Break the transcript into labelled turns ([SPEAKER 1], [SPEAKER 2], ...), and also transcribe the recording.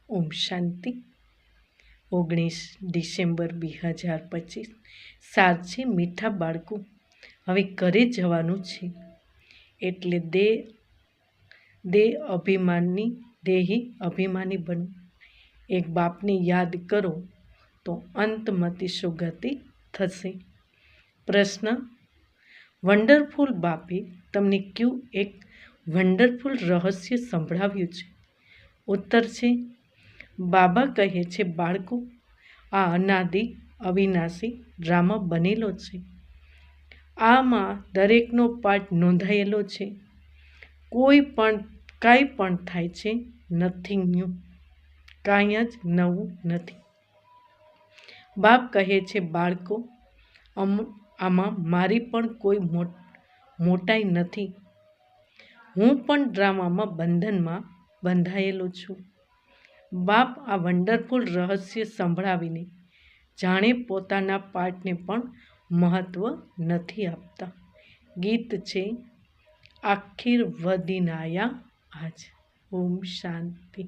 [SPEAKER 1] ઓમ શાંતિ. 19 December 2025. સાર છે મીઠા બાળકો, હવે ઘરે જવાનું છે, એટલે દેહી અભિમાની બનો. એક બાપને યાદ કરો તો અંતમતી સુગતિ થશે. પ્રશ્ન: વન્ડરફુલ બાપે તમને કયું એક વન્ડરફુલ રહસ્ય સંભળાવ્યું છે? ઉત્તર છે: બાબા કહે છે, બાળકો, આ અનાદિ અવિનાશી ડ્રામા બનેલો છે. આમાં દરેકનો પાઠ નોંધાયેલો છે. કાંઈ પણ થાય છે, નથિંગ ન્યૂ, કાંઈ જ નવું નથી. બાપ કહે છે, બાળકો, આમાં મારી પણ કોઈ મોટાઈ નથી. હું પણ ડ્રામામાં બંધનમાં બંધાયેલો છું. બાપ આ વન્ડરફુલ રહસ્ય સંભળાવીને જાણે પોતાના પાઠને પણ મહત્વ નથી આપતા. ગીત છે આખિર વ દિન આયા આજ. ઓમ શાંતિ.